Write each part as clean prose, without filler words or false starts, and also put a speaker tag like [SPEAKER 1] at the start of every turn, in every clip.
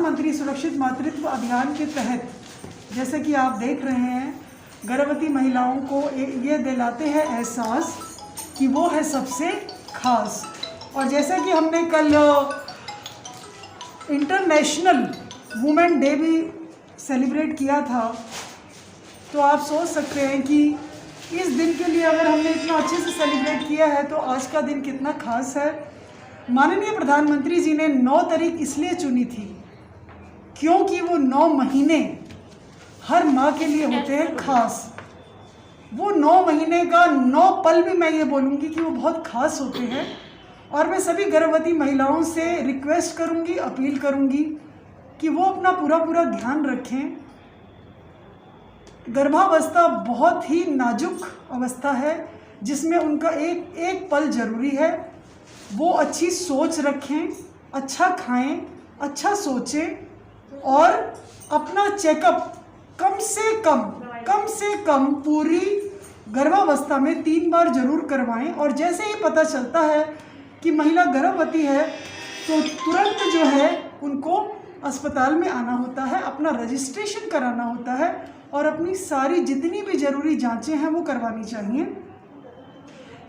[SPEAKER 1] प्रधानमंत्री सुरक्षित मातृत्व अभियान के तहत जैसे कि आप देख रहे हैं, गर्भवती महिलाओं को ये दिलाते हैं एहसास कि वो है सबसे खास। और जैसे कि हमने कल इंटरनेशनल वुमेन डे भी सेलिब्रेट किया था, तो आप सोच सकते हैं कि इस दिन के लिए अगर हमने इतना अच्छे से सेलिब्रेट किया है तो आज का दिन कितना खास है। माननीय प्रधानमंत्री जी ने 9 तारीख इसलिए चुनी थी क्योंकि वो 9 महीने हर माँ के लिए होते हैं खास। वो 9 महीने का 9 पल भी मैं ये बोलूँगी कि वो बहुत खास होते हैं। और मैं सभी गर्भवती महिलाओं से रिक्वेस्ट करूँगी, अपील करूँगी कि वो अपना पूरा ध्यान रखें। गर्भावस्था बहुत ही नाजुक अवस्था है जिसमें उनका एक पल ज़रूरी है। वो अच्छी सोच रखें, अच्छा खाएं, अच्छा सोचें और अपना चेकअप कम से कम पूरी गर्भावस्था में 3 बार जरूर करवाएं। और जैसे ही पता चलता है कि महिला गर्भवती है तो तुरंत जो है उनको अस्पताल में आना होता है, अपना रजिस्ट्रेशन कराना होता है और अपनी सारी जितनी भी ज़रूरी जांचें हैं वो करवानी चाहिए,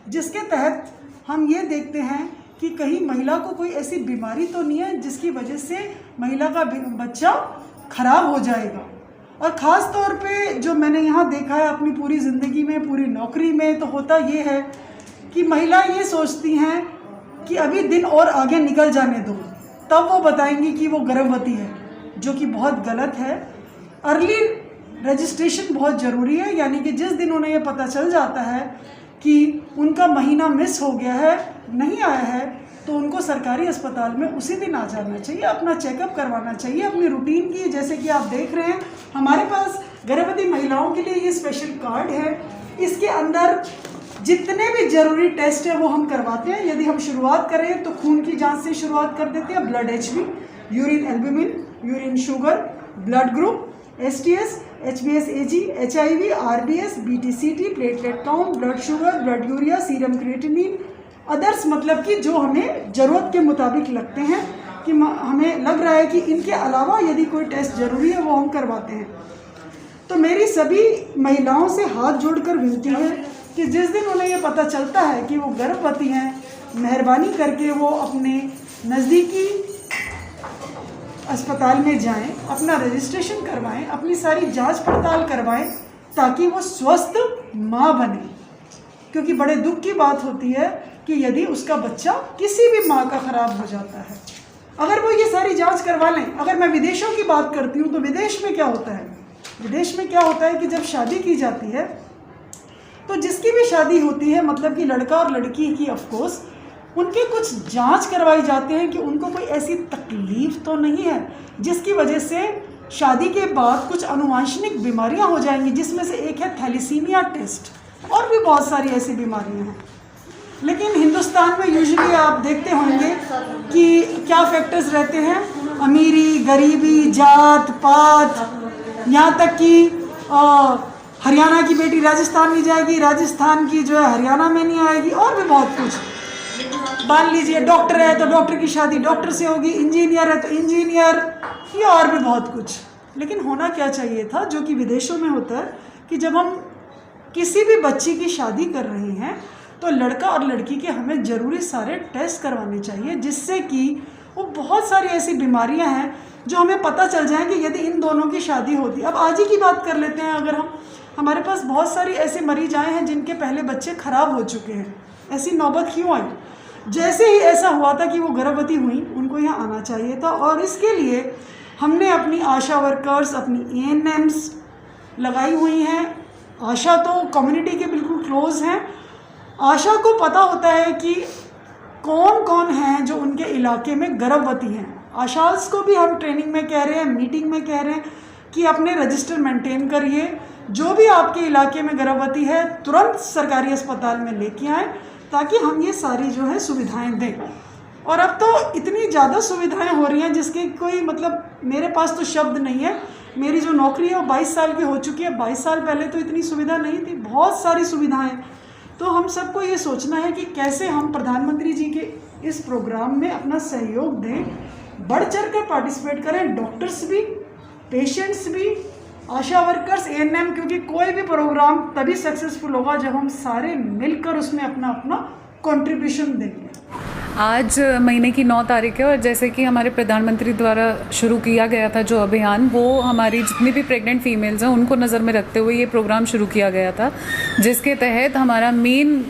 [SPEAKER 1] जिसके तहत हम ये देखते हैं कि कहीं महिला को कोई ऐसी बीमारी तो नहीं है जिसकी वजह से महिला का बच्चा खराब हो जाएगा। और ख़ास तौर पे जो मैंने यहाँ देखा है अपनी पूरी ज़िंदगी में, पूरी नौकरी में, तो होता ये है कि महिला ये सोचती हैं कि अभी दिन और आगे निकल जाने दो, तब वो बताएंगी कि वो गर्भवती है, जो कि बहुत गलत है। अर्ली रजिस्ट्रेशन बहुत ज़रूरी है, यानी कि जिस दिन उन्हें ये पता चल जाता है कि उनका महीना मिस हो गया है, नहीं आया है, तो उनको सरकारी अस्पताल में उसी दिन आ जाना चाहिए, अपना चेकअप करवाना चाहिए अपनी रूटीन की। जैसे कि आप देख रहे हैं हमारे पास गर्भवती महिलाओं के लिए ये स्पेशल कार्ड है, इसके अंदर जितने भी ज़रूरी टेस्ट है वो हम करवाते हैं। यदि हम शुरुआत करें तो खून की जांच से शुरुआत कर देते हैं, blood HB, urine albumin, urine sugar, blood group, STS, HBS AG, HIV, RBS, BT-CT, platelet count, blood sugar, blood urea, serum creatinine, others, मतलब कि जो हमें ज़रूरत के मुताबिक लगते हैं कि हमें लग रहा है कि इनके अलावा यदि कोई टेस्ट ज़रूरी है वो हम करवाते हैं। तो मेरी सभी महिलाओं से हाथ जोड़कर विनती है कि जिस दिन उन्हें ये पता चलता है कि वो गर्भवती हैं, मेहरबानी करके वो अपने नज़दीकी अस्पताल में जाएं, अपना रजिस्ट्रेशन करवाएं, अपनी सारी जांच पड़ताल करवाएं, ताकि वो स्वस्थ माँ बने। क्योंकि बड़े दुख की बात होती है कि यदि उसका बच्चा किसी भी माँ का ख़राब हो जाता है, अगर वो ये सारी जांच करवा लें। अगर मैं विदेशों की बात करती हूँ तो विदेश में क्या होता है, विदेश में क्या होता है कि जब शादी की जाती है तो जिसकी भी शादी होती है, मतलब कि लड़का और लड़की की, ऑफकोर्स उनके कुछ जांच करवाई जाते हैं कि उनको कोई ऐसी तकलीफ़ तो नहीं है जिसकी वजह से शादी के बाद कुछ आनुवंशिक बीमारियां हो जाएंगी, जिसमें से एक है थैलीसीमिया टेस्ट, और भी बहुत सारी ऐसी बीमारियां हैं। लेकिन हिंदुस्तान में यूजुअली आप देखते होंगे कि क्या फैक्टर्स रहते हैं, अमीरी, गरीबी, जात पात, यहाँ तक कि हरियाणा की बेटी राजस्थान नहीं जाएगी, राजस्थान की जो है हरियाणा में नहीं आएगी, और भी बहुत कुछ। मान लीजिए डॉक्टर है तो डॉक्टर की शादी डॉक्टर से होगी, इंजीनियर है तो इंजीनियर, ये और भी बहुत कुछ। लेकिन होना क्या चाहिए था, जो कि विदेशों में होता है, कि जब हम किसी भी बच्ची की शादी कर रहे हैं तो लड़का और लड़की के हमें ज़रूरी सारे टेस्ट करवाने चाहिए, जिससे कि वो बहुत सारी ऐसी बीमारियां हैं जो हमें पता चल जाए कि यदि इन दोनों की शादी होती। अब आज ही की बात कर लेते हैं, अगर हमारे पास बहुत सारी ऐसे मरीज आए हैं जिनके पहले बच्चे खराब हो चुके हैं। ऐसी नौबत क्यों आई? जैसे ही ऐसा हुआ था कि वो गर्भवती हुई, उनको यहाँ आना चाहिए था। और इसके लिए हमने अपनी आशा वर्कर्स, अपनी ANMs लगाई हुई हैं। आशा तो कम्युनिटी के बिल्कुल क्लोज हैं। आशा को पता होता है कि कौन कौन हैं जो उनके इलाके में गर्भवती हैं। आशास को भी हम ट्रेनिंग में कह रहे हैं, मीटिंग में कह रहे हैं कि अपने रजिस्टर मेंटेन करिए। जो भी आपके इलाके में गर्भवती है तुरंत सरकारी अस्पताल में लेके आएँ, ताकि हम ये सारी जो है सुविधाएं दें। और अब तो इतनी ज़्यादा सुविधाएं हो रही हैं जिसके कोई मतलब, मेरे पास तो शब्द नहीं है। मेरी जो नौकरी है वो 22 साल की हो चुकी है। 22 साल पहले तो इतनी सुविधा नहीं थी, बहुत सारी सुविधाएं। तो हम सबको ये सोचना है कि कैसे हम प्रधानमंत्री जी के इस प्रोग्राम में अपना सहयोग दें बढ़ चढ़ कर पार्टिसिपेट करें, डॉक्टर्स भी, पेशेंट्स भी, आशा वर्कर्स, एएनएम, क्योंकि कोई भी प्रोग्राम तभी सक्सेसफुल होगा जब हम सारे मिलकर उसमें अपना अपना कंट्रीब्यूशन देंगे।
[SPEAKER 2] आज महीने की 9 तारीख है और जैसे कि हमारे प्रधानमंत्री द्वारा शुरू किया गया था जो अभियान, वो हमारी जितनी भी प्रेग्नेंट फीमेल्स हैं उनको नज़र में रखते हुए ये प्रोग्राम शुरू किया गया था, जिसके तहत हमारा मेन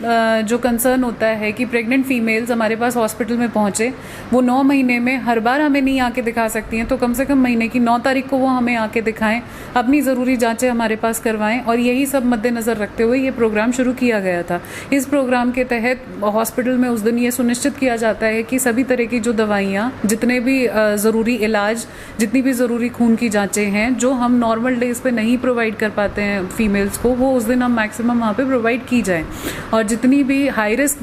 [SPEAKER 2] जो कंसर्न होता है कि प्रेग्नेंट फीमेल्स हमारे पास हॉस्पिटल में पहुँचे, वो 9 महीने में हर बार हमें नहीं आके दिखा सकती हैं, तो कम से कम महीने की 9 तारीख को वो हमें आके दिखाएं, अपनी ज़रूरी जाँचें हमारे पास करवाएँ, और यही सब मद्देनज़र रखते हुए ये प्रोग्राम शुरू किया गया था। इस प्रोग्राम के तहत हॉस्पिटल में उस दिन ये सुनिश्चित किया जाता है कि सभी तरह की जो दवाइयाँ, जितने भी ज़रूरी इलाज, जितनी भी ज़रूरी खून की जांचें हैं जो हम नॉर्मल डेज़ पे नहीं प्रोवाइड कर पाते हैं फीमेल्स को, वो उस दिन हम मैक्सिमम वहाँ पे प्रोवाइड की जाए। और जितनी भी हाई रिस्क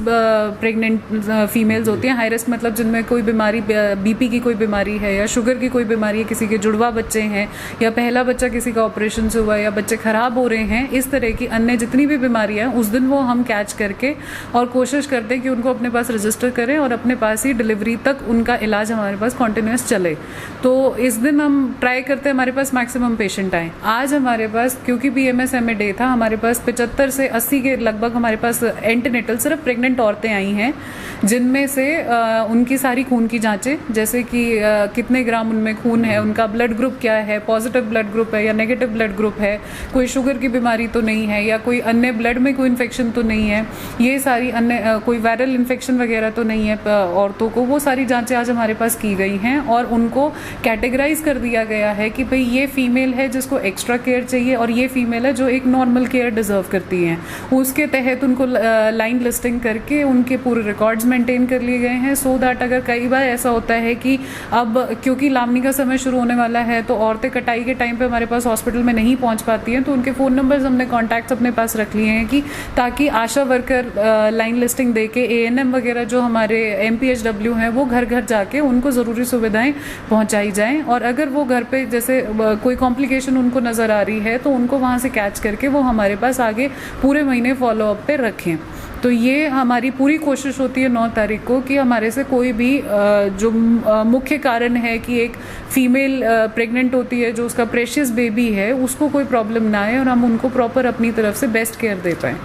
[SPEAKER 2] प्रेग्नेंट फीमेल्स होती हैं, हाई रिस्क मतलब जिनमें कोई बीमारी, बीपी की कोई बीमारी है या शुगर की कोई बीमारी है, किसी के जुड़वा बच्चे हैं या पहला बच्चा किसी का ऑपरेशन से हुआ है या बच्चे ख़राब हो रहे हैं, इस तरह की अन्य जितनी भी बीमारियाँ उस दिन वो हम कैच करके और कोशिश करते हैं कि उनको अपने पास रजिस्टर करें और अपने पास ही डिलीवरी तक उनका इलाज हमारे पास कॉन्टिन्यूस चले। तो इस दिन हम ट्राई करते हैं हमारे पास मैक्सिमम पेशेंट आए। आज हमारे पास, क्योंकि PMS-MA डे था, हमारे पास 75 से 80 के लगभग हमारे पास एंटीनेटल सिर्फ प्रेग्नेंट औरतें आई हैं, जिनमें से उनकी सारी खून की जांचें, जैसे कि कितने ग्राम उनमें खून है, उनका ब्लड ग्रुप क्या है, पॉजिटिव ब्लड ग्रुप है या नेगेटिव ब्लड ग्रुप है, कोई शुगर की बीमारी तो नहीं है या कोई अन्य ब्लड में कोई इन्फेक्शन तो नहीं है, ये सारी अन्य कोई वायरल इन्फेक्शन वगैरह तो नहीं है औरतों को, वो सारी जांचें आज हमारे पास की गई हैं और उनको कैटेगराइज कर दिया गया है कि भाई ये फीमेल है जिसको एक्स्ट्रा केयर चाहिए और ये फीमेल है जो एक नॉर्मल केयर डिजर्व करती हैं। उसके तहत उनको लाइन लिस्टिंग करके उनके पूरे रिकॉर्ड्स मेंटेन कर लिए गए हैं, सो दैट अगर कई बार ऐसा होता है कि अब क्योंकि लावनी का समय शुरू होने वाला है तो औरतें कटाई के टाइम पे हमारे पास हॉस्पिटल में नहीं पहुंच पाती हैं, तो उनके फ़ोन नंबर्स हमने कॉन्टैक्ट्स अपने पास रख लिए हैं कि ताकि आशा वर्कर लाइन लिस्टिंग दे के ANM वगैरह जो हमारे MPHW हैं वो घर घर जाके उनको ज़रूरी सुविधाएं पहुंचाई जाएं, और अगर वो घर पे जैसे कोई कॉम्प्लिकेशन उनको नज़र आ रही है तो उनको वहां से कैच करके वो हमारे पास आगे पूरे महीने फॉलोअप पे रखें। तो ये हमारी पूरी कोशिश होती है 9 तारीख को कि हमारे से कोई भी जो मुख्य कारण है कि एक फीमेल प्रेग्नेंट होती है जो उसका प्रेशियस बेबी है उसको कोई प्रॉब्लम ना आए और हम उनको प्रॉपर अपनी तरफ से बेस्ट केयर दे पाएँ।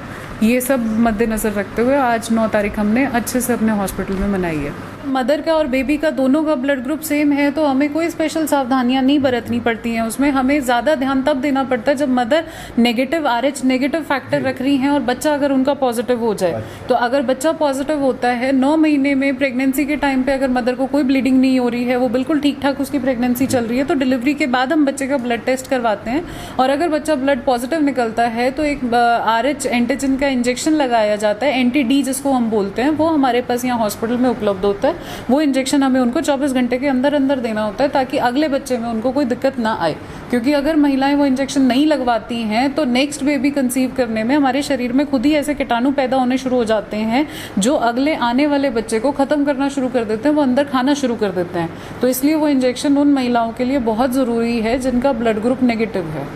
[SPEAKER 2] ये सब मद्देनज़र रखते हुए आज 9 तारीख हमने अच्छे से अपने हॉस्पिटल में मनाई है। मदर का और बेबी का दोनों का ब्लड ग्रुप सेम है तो हमें कोई स्पेशल सावधानियां नहीं बरतनी पड़ती हैं। उसमें हमें ज़्यादा ध्यान तब देना पड़ता है जब mother negative RH negative factor रख रही हैं और बच्चा अगर उनका पॉजिटिव हो जाए। तो अगर बच्चा पॉजिटिव होता है 9 महीने में प्रेगनेंसी के टाइम पे अगर मदर को कोई ब्लीडिंग नहीं हो रही है, वो बिल्कुल ठीक ठाक उसकी प्रेगनेंसी चल रही है, तो डिलीवरी के बाद हम बच्चे का ब्लड टेस्ट करवाते हैं और अगर बच्चा ब्लड पॉजिटिव निकलता है तो एक RH एंटीजन का इंजेक्शन लगाया जाता है, एंटी-D जिसको हम बोलते हैं, वो हमारे पास यहाँ हॉस्पिटल में उपलब्ध होता है। वो इंजेक्शन हमें उनको 24 घंटे के अंदर अंदर देना होता है ताकि अगले बच्चे में उनको कोई दिक्कत ना आए, क्योंकि अगर महिलाएं वो इंजेक्शन नहीं लगवाती हैं तो नेक्स्ट बेबी कंसीव करने में हमारे शरीर में खुद ही ऐसे कीटाणु पैदा होने शुरू हो जाते हैं जो अगले आने वाले बच्चे को ख़त्म करना शुरू कर देते हैं, वो अंदर खाना शुरू कर देते हैं। तो इसलिए वो इंजेक्शन उन महिलाओं के लिए बहुत ज़रूरी है जिनका ब्लड ग्रुप नेगेटिव है।